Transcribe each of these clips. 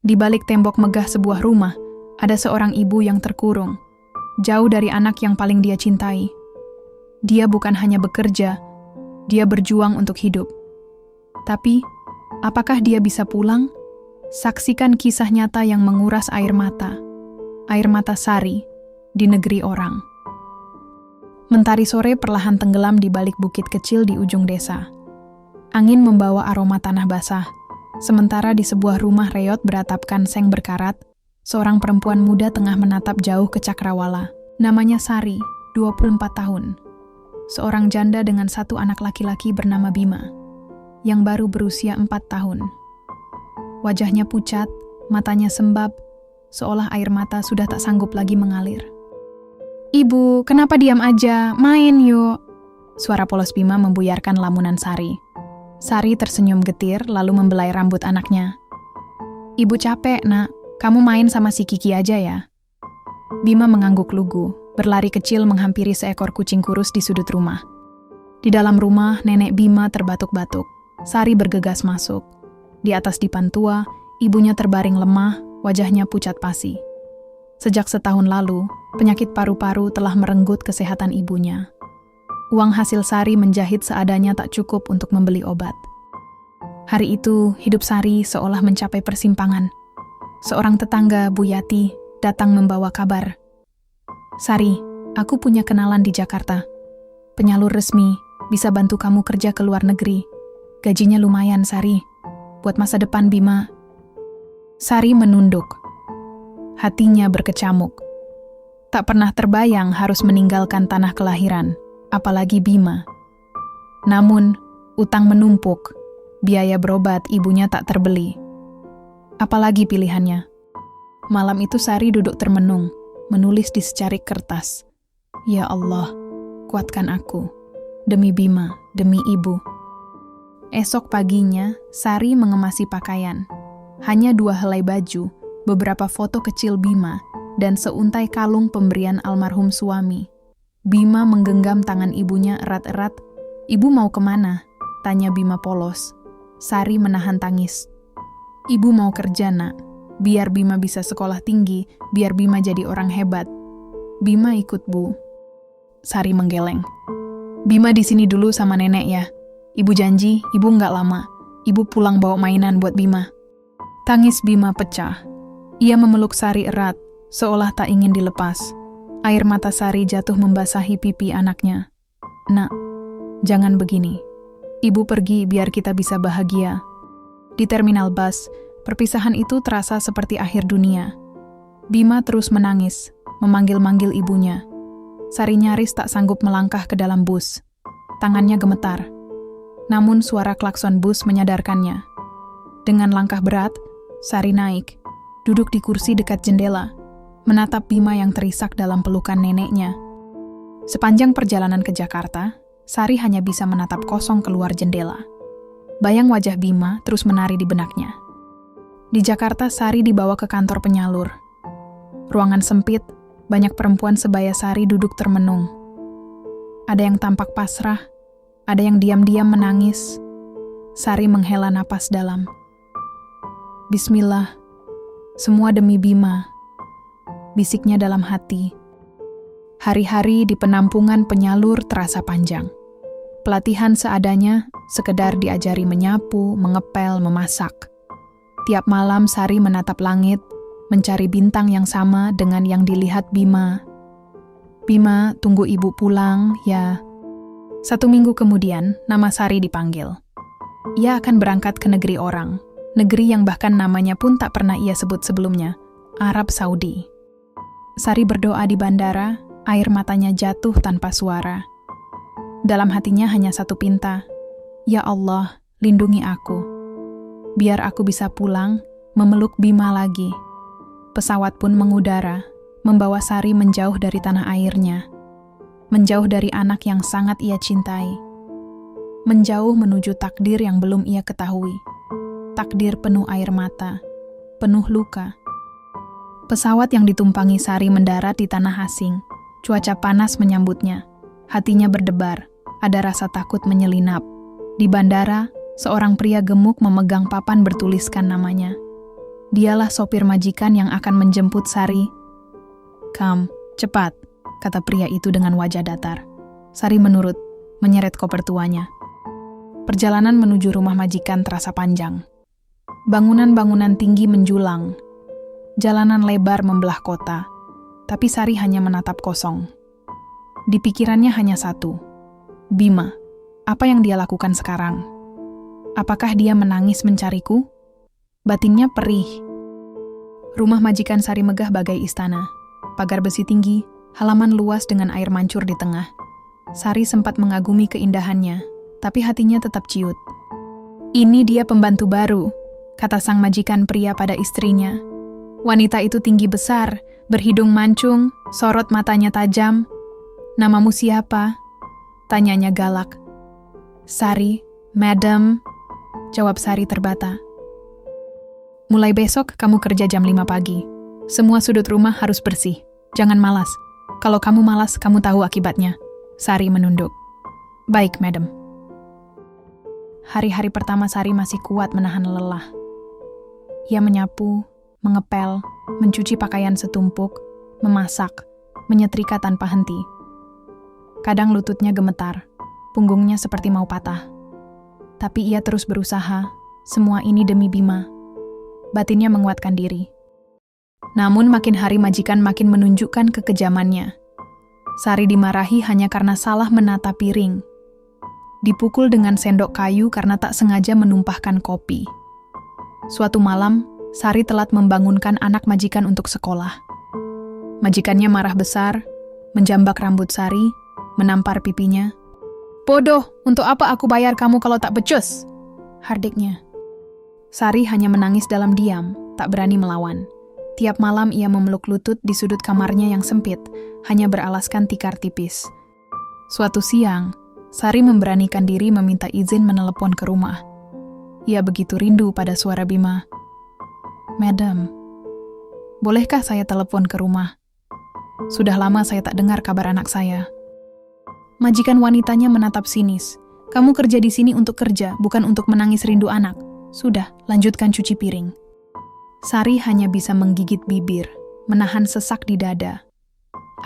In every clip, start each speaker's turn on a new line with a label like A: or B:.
A: Di balik tembok megah sebuah rumah, ada seorang ibu yang terkurung, jauh dari anak yang paling dia cintai. Dia bukan hanya bekerja, dia berjuang untuk hidup. Tapi, apakah dia bisa pulang? Saksikan kisah nyata yang menguras air mata Sari, di negeri orang. Mentari sore perlahan tenggelam di balik bukit kecil di ujung desa. Angin membawa aroma tanah basah. Sementara di sebuah rumah reot beratapkan seng berkarat, seorang perempuan muda tengah menatap jauh ke cakrawala. Namanya Sari, 24 tahun. Seorang janda dengan satu anak laki-laki bernama Bima, yang baru berusia 4 tahun. Wajahnya pucat, matanya sembab, seolah air mata sudah tak sanggup lagi mengalir. "Ibu, kenapa diam aja? Main yuk." Suara polos Bima membuyarkan lamunan Sari. Sari tersenyum getir lalu membelai rambut anaknya. "Ibu capek, nak. Kamu main sama si Kiki aja ya." Bima mengangguk lugu, berlari kecil menghampiri seekor kucing kurus di sudut rumah. Di dalam rumah, nenek Bima terbatuk-batuk. Sari bergegas masuk. Di atas dipan tua, ibunya terbaring lemah, wajahnya pucat pasi. Sejak setahun lalu, penyakit paru-paru telah merenggut kesehatan ibunya. Uang hasil Sari menjahit seadanya tak cukup untuk membeli obat. Hari itu, hidup Sari seolah mencapai persimpangan. Seorang tetangga, Bu Yati, datang membawa kabar. "Sari, aku punya kenalan di Jakarta. Penyalur resmi, bisa bantu kamu kerja ke luar negeri. Gajinya lumayan, Sari. Buat masa depan Bima." Sari menunduk. Hatinya berkecamuk. Tak pernah terbayang harus meninggalkan tanah kelahiran, apalagi Bima. Namun, utang menumpuk, biaya berobat ibunya tak terbeli. Apalagi pilihannya. Malam itu Sari duduk termenung, menulis di secarik kertas. "Ya Allah, kuatkan aku. Demi Bima, demi ibu." Esok paginya, Sari mengemasi pakaian. Hanya 2 helai baju, beberapa foto kecil Bima, dan seuntai kalung pemberian almarhum suami. Bima menggenggam tangan ibunya erat-erat. "Ibu mau kemana?" tanya Bima polos. Sari menahan tangis. "Ibu mau kerja, nak. Biar Bima bisa sekolah tinggi, biar Bima jadi orang hebat." "Bima ikut, Bu." Sari menggeleng. "Bima di sini dulu sama nenek ya. Ibu janji, ibu nggak lama. Ibu pulang bawa mainan buat Bima." Tangis Bima pecah. Ia memeluk Sari erat, seolah tak ingin dilepas. Air mata Sari jatuh membasahi pipi anaknya. "Nak, jangan begini. Ibu pergi biar kita bisa bahagia." Di terminal bus, perpisahan itu terasa seperti akhir dunia. Bima terus menangis, memanggil-manggil ibunya. Sari nyaris tak sanggup melangkah ke dalam bus. Tangannya gemetar. Namun suara klakson bus menyadarkannya. Dengan langkah berat, Sari naik, duduk di kursi dekat jendela, menatap Bima yang terisak dalam pelukan neneknya. Sepanjang perjalanan ke Jakarta, Sari hanya bisa menatap kosong keluar jendela. Bayang wajah Bima terus menari di benaknya. Di Jakarta, Sari dibawa ke kantor penyalur. Ruangan sempit, banyak perempuan sebaya Sari duduk termenung. Ada yang tampak pasrah, ada yang diam-diam menangis. Sari menghela napas dalam. "Bismillah, semua demi Bima," bisiknya dalam hati. Hari-hari di penampungan penyalur terasa panjang. Pelatihan seadanya, sekedar diajari menyapu, mengepel, memasak. Tiap malam Sari menatap langit, mencari bintang yang sama dengan yang dilihat Bima. "Bima, tunggu ibu pulang, ya." 1 minggu kemudian, nama Sari dipanggil. Ia akan berangkat ke negeri orang, negeri yang bahkan namanya pun tak pernah ia sebut sebelumnya, Arab Saudi. Sari berdoa di bandara, air matanya jatuh tanpa suara. Dalam hatinya hanya satu pinta, "Ya Allah, lindungi aku. Biar aku bisa pulang, memeluk Bima lagi." Pesawat pun mengudara, membawa Sari menjauh dari tanah airnya. Menjauh dari anak yang sangat ia cintai. Menjauh menuju takdir yang belum ia ketahui. Takdir penuh air mata, penuh luka. Pesawat yang ditumpangi Sari mendarat di tanah asing. Cuaca panas menyambutnya. Hatinya berdebar, ada rasa takut menyelinap. Di bandara, seorang pria gemuk memegang papan bertuliskan namanya. Dialah sopir majikan yang akan menjemput Sari. "Kam, cepat," kata pria itu dengan wajah datar. Sari menurut, menyeret koper tuanya. Perjalanan menuju rumah majikan terasa panjang. Bangunan-bangunan tinggi menjulang. Jalanan lebar membelah kota, tapi Sari hanya menatap kosong. Di pikirannya hanya satu, Bima. Apa yang dia lakukan sekarang? Apakah dia menangis mencariku? Batinnya perih. Rumah majikan Sari megah bagai istana. Pagar besi tinggi, halaman luas dengan air mancur di tengah. Sari sempat mengagumi keindahannya, tapi hatinya tetap ciut. "Ini dia pembantu baru," kata sang majikan pria pada istrinya. Wanita itu tinggi besar, berhidung mancung, sorot matanya tajam. "Namamu siapa?" tanyanya galak. "Sari, madam," jawab Sari terbata. "Mulai besok kamu kerja jam 5 pagi. Semua sudut rumah harus bersih. Jangan malas. Kalau kamu malas, kamu tahu akibatnya." Sari menunduk. "Baik, madam." Hari-hari pertama Sari masih kuat menahan lelah. Ia menyapu, mengepel, mencuci pakaian setumpuk, memasak, menyetrika tanpa henti. Kadang lututnya gemetar, punggungnya seperti mau patah. Tapi ia terus berusaha, semua ini demi Bima. Batinnya menguatkan diri. Namun makin hari majikan makin menunjukkan kekejamannya. Sari dimarahi hanya karena salah menata piring. Dipukul dengan sendok kayu karena tak sengaja menumpahkan kopi. Suatu malam, Sari telat membangunkan anak majikan untuk sekolah. Majikannya marah besar, menjambak rambut Sari, menampar pipinya. "Bodoh, untuk apa aku bayar kamu kalau tak becus?" hardiknya. Sari hanya menangis dalam diam, tak berani melawan. Tiap malam ia memeluk lutut di sudut kamarnya yang sempit, hanya beralaskan tikar tipis. Suatu siang, Sari memberanikan diri meminta izin menelepon ke rumah. Ia begitu rindu pada suara Bima. "Madam, bolehkah saya telepon ke rumah? Sudah lama saya tak dengar kabar anak saya." Majikan wanitanya menatap sinis. "Kamu kerja di sini untuk kerja, bukan untuk menangis rindu anak. Sudah, lanjutkan cuci piring." Sari hanya bisa menggigit bibir, menahan sesak di dada.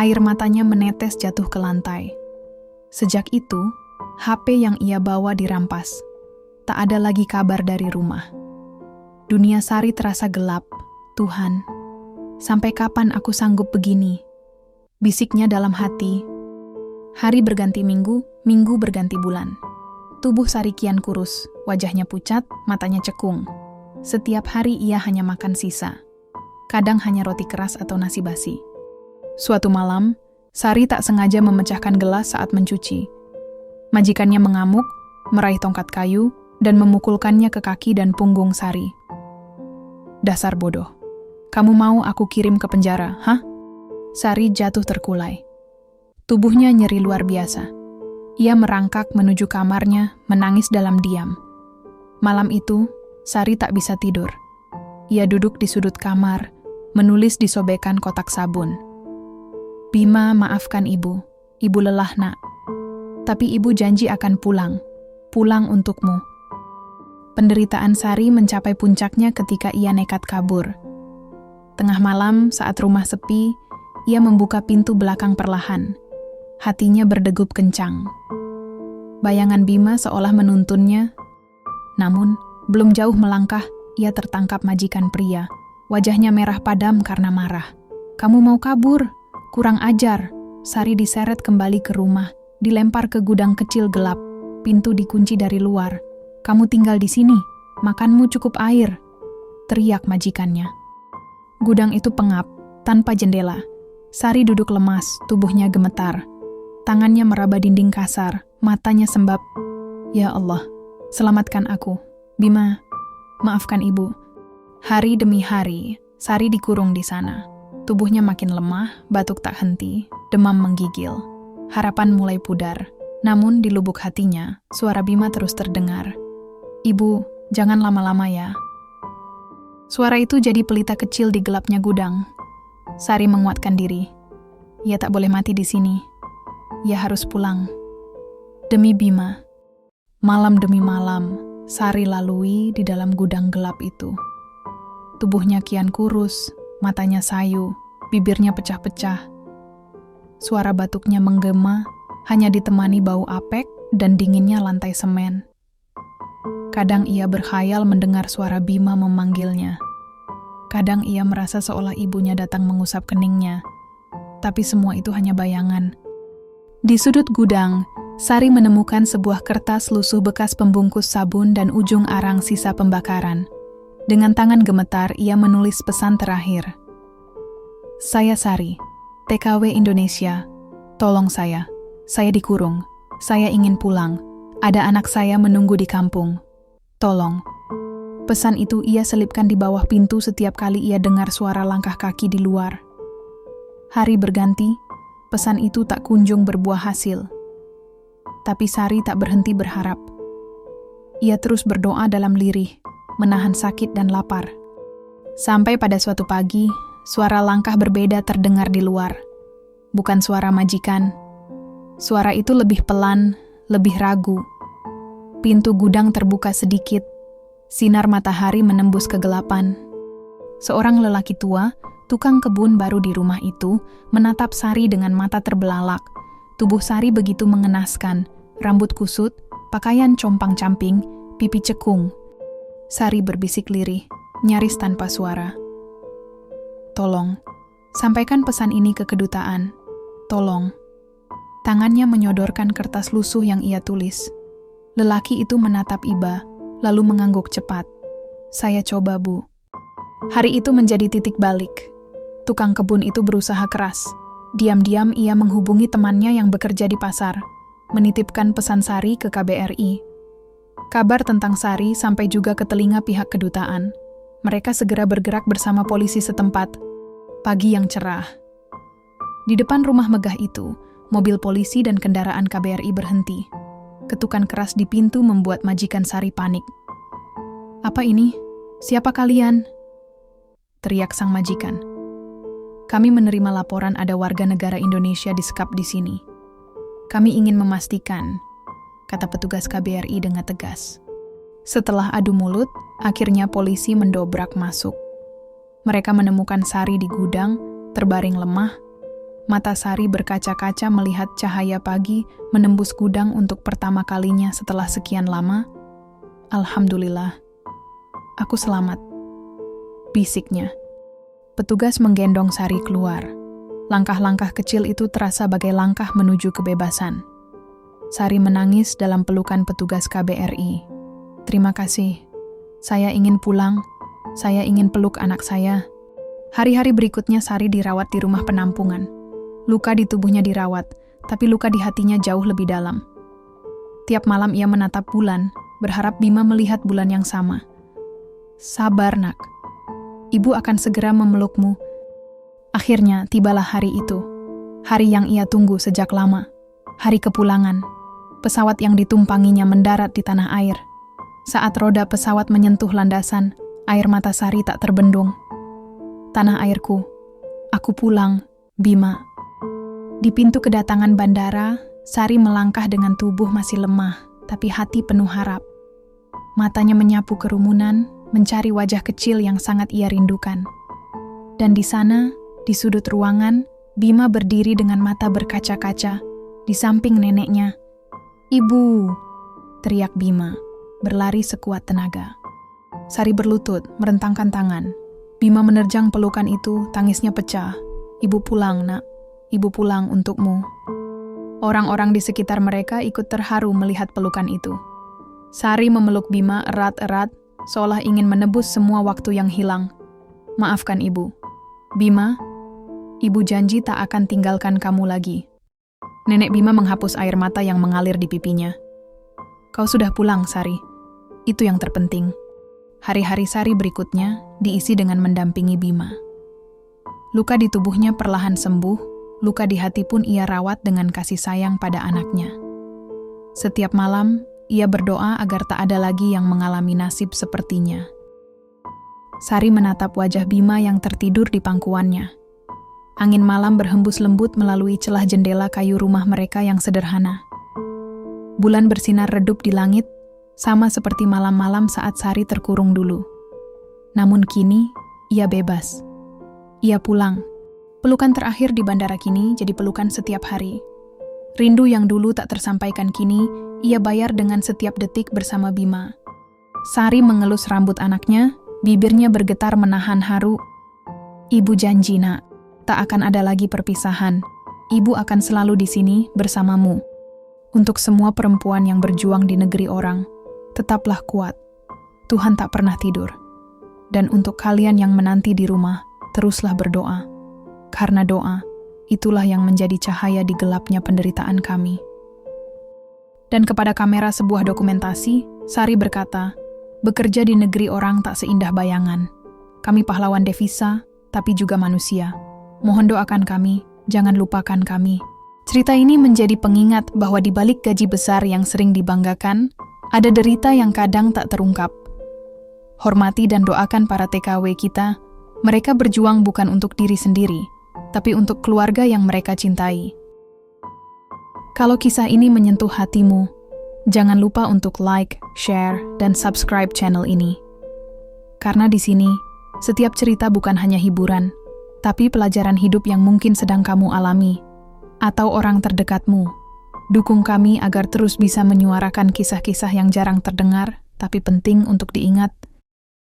A: Air matanya menetes jatuh ke lantai. Sejak itu, HP yang ia bawa dirampas. Tak ada lagi kabar dari rumah. Dunia Sari terasa gelap. "Tuhan, sampai kapan aku sanggup begini?" bisiknya dalam hati. Hari berganti minggu, minggu berganti bulan. Tubuh Sari kian kurus, wajahnya pucat, matanya cekung. Setiap hari ia hanya makan sisa. Kadang hanya roti keras atau nasi basi. Suatu malam, Sari tak sengaja memecahkan gelas saat mencuci. Majikannya mengamuk, meraih tongkat kayu, dan memukulkannya ke kaki dan punggung Sari. "Dasar bodoh. Kamu mau aku kirim ke penjara, hah?" Sari jatuh terkulai. Tubuhnya nyeri luar biasa. Ia merangkak menuju kamarnya, menangis dalam diam. Malam itu, Sari tak bisa tidur. Ia duduk di sudut kamar, menulis di sobekan kotak sabun. "Bima, maafkan ibu. Ibu lelah, nak. Tapi ibu janji akan pulang. Pulang untukmu." Penderitaan Sari mencapai puncaknya ketika ia nekat kabur. Tengah malam, saat rumah sepi, ia membuka pintu belakang perlahan. Hatinya berdegup kencang. Bayangan Bima seolah menuntunnya. Namun, belum jauh melangkah, ia tertangkap majikan pria. Wajahnya merah padam karena marah. "Kamu mau kabur? Kurang ajar." Sari diseret kembali ke rumah, dilempar ke gudang kecil gelap. Pintu dikunci dari luar. "Kamu tinggal di sini, makanmu cukup air," teriak majikannya. Gudang itu pengap, tanpa jendela. Sari duduk lemas, tubuhnya gemetar. Tangannya meraba dinding kasar, matanya sembab. "Ya Allah, selamatkan aku. Bima, maafkan ibu." Hari demi hari, Sari dikurung di sana. Tubuhnya makin lemah, batuk tak henti, demam menggigil. Harapan mulai pudar. Namun di lubuk hatinya, suara Bima terus terdengar. "Ibu, jangan lama-lama ya." Suara itu jadi pelita kecil di gelapnya gudang. Sari menguatkan diri. Ia tak boleh mati di sini. Ia harus pulang. Demi Bima. Malam demi malam, Sari lalui di dalam gudang gelap itu. Tubuhnya kian kurus, matanya sayu, bibirnya pecah-pecah. Suara batuknya menggema, hanya ditemani bau apek dan dinginnya lantai semen. Kadang ia berkhayal mendengar suara Bima memanggilnya. Kadang ia merasa seolah ibunya datang mengusap keningnya. Tapi semua itu hanya bayangan. Di sudut gudang, Sari menemukan sebuah kertas lusuh bekas pembungkus sabun dan ujung arang sisa pembakaran. Dengan tangan gemetar, ia menulis pesan terakhir. Saya Sari, TKW Indonesia. Tolong saya dikurung. Saya ingin pulang. Ada anak saya menunggu di kampung. Tolong. Pesan itu ia selipkan di bawah pintu setiap kali ia dengar suara langkah kaki di luar. Hari berganti, pesan itu tak kunjung berbuah hasil. Tapi Sari tak berhenti berharap. Ia terus berdoa dalam lirih, menahan sakit dan lapar. Sampai pada suatu pagi, suara langkah berbeda terdengar di luar. Bukan suara majikan. Suara itu lebih pelan, lebih ragu. Pintu gudang terbuka sedikit. Sinar matahari menembus kegelapan. Seorang lelaki tua, tukang kebun baru di rumah itu, menatap Sari dengan mata terbelalak. Tubuh Sari begitu mengenaskan, rambut kusut, pakaian compang-camping, pipi cekung. Sari berbisik lirih, nyaris tanpa suara. Tolong, sampaikan pesan ini ke kedutaan. Tolong. Tangannya menyodorkan kertas lusuh yang ia tulis. Lelaki itu menatap iba, lalu mengangguk cepat. Saya coba, Bu. Hari itu menjadi titik balik. Tukang kebun itu berusaha keras. Diam-diam ia menghubungi temannya yang bekerja di pasar, menitipkan pesan Sari ke KBRI. Kabar tentang Sari sampai juga ke telinga pihak kedutaan. Mereka segera bergerak bersama polisi setempat. Pagi yang cerah. Di depan rumah megah itu, mobil polisi dan kendaraan KBRI berhenti. Ketukan keras di pintu membuat majikan Sari panik. Apa ini? Siapa kalian? Teriak sang majikan. Kami menerima laporan ada warga negara Indonesia disekap di sini. Kami ingin memastikan, kata petugas KBRI dengan tegas. Setelah adu mulut, akhirnya polisi mendobrak masuk. Mereka menemukan Sari di gudang, terbaring lemah. Mata Sari berkaca-kaca melihat cahaya pagi menembus gudang untuk pertama kalinya setelah sekian lama. Alhamdulillah, aku selamat, bisiknya. Petugas menggendong Sari keluar. Langkah-langkah kecil itu terasa bagai langkah menuju kebebasan. Sari menangis dalam pelukan petugas KBRI. Terima kasih, saya ingin pulang, saya ingin peluk anak saya. Hari-hari berikutnya Sari dirawat di rumah penampungan. Luka di tubuhnya dirawat, tapi luka di hatinya jauh lebih dalam. Tiap malam ia menatap bulan, berharap Bima melihat bulan yang sama. Sabar, nak. Ibu akan segera memelukmu. Akhirnya tibalah hari itu. Hari yang ia tunggu sejak lama. Hari kepulangan. Pesawat yang ditumpanginya mendarat di tanah air. Saat roda pesawat menyentuh landasan, air mata Sari tak terbendung. Tanah airku, aku pulang, Bima. Di pintu kedatangan bandara, Sari melangkah dengan tubuh masih lemah, tapi hati penuh harap. Matanya menyapu kerumunan, mencari wajah kecil yang sangat ia rindukan. Dan di sana, di sudut ruangan, Bima berdiri dengan mata berkaca-kaca, di samping neneknya. Ibu, teriak Bima, berlari sekuat tenaga. Sari berlutut, merentangkan tangan. Bima menerjang pelukan itu, tangisnya pecah. Ibu pulang, nak. Ibu pulang untukmu. Orang-orang di sekitar mereka ikut terharu melihat pelukan itu. Sari memeluk Bima erat-erat, seolah ingin menebus semua waktu yang hilang. Maafkan ibu. Bima, ibu janji tak akan tinggalkan kamu lagi. Nenek Bima menghapus air mata yang mengalir di pipinya. Kau sudah pulang, Sari. Itu yang terpenting. Hari-hari Sari berikutnya diisi dengan mendampingi Bima. Luka di tubuhnya perlahan sembuh. Luka di hati pun ia rawat dengan kasih sayang pada anaknya. Setiap malam, ia berdoa agar tak ada lagi yang mengalami nasib sepertinya. Sari menatap wajah Bima yang tertidur di pangkuannya. Angin malam berhembus lembut melalui celah jendela kayu rumah mereka yang sederhana. Bulan bersinar redup di langit, sama seperti malam-malam saat Sari terkurung dulu. Namun kini, Ia bebas. Ia pulang. Pelukan terakhir di bandara kini jadi pelukan setiap hari. Rindu yang dulu tak tersampaikan kini, ia bayar dengan setiap detik bersama Bima. Sari mengelus rambut anaknya, bibirnya bergetar menahan haru. Ibu janji, Nak, tak akan ada lagi perpisahan. Ibu akan selalu di sini bersamamu. Untuk semua perempuan yang berjuang di negeri orang, tetaplah kuat. Tuhan tak pernah tidur. Dan untuk kalian yang menanti di rumah, teruslah berdoa. Karena doa, itulah yang menjadi cahaya di gelapnya penderitaan kami. Dan kepada kamera sebuah dokumentasi, Sari berkata, bekerja di negeri orang tak seindah bayangan. Kami pahlawan devisa, tapi juga manusia. Mohon doakan kami, jangan lupakan kami. Cerita ini menjadi pengingat bahwa di balik gaji besar yang sering dibanggakan, ada derita yang kadang tak terungkap. Hormati dan doakan para TKW kita. Mereka berjuang bukan untuk diri sendiri, tapi untuk keluarga yang mereka cintai. Kalau kisah ini menyentuh hatimu, jangan lupa untuk like, share, dan subscribe channel ini. Karena di sini, setiap cerita bukan hanya hiburan, tapi pelajaran hidup yang mungkin sedang kamu alami, atau orang terdekatmu. Dukung kami agar terus bisa menyuarakan kisah-kisah yang jarang terdengar, tapi penting untuk diingat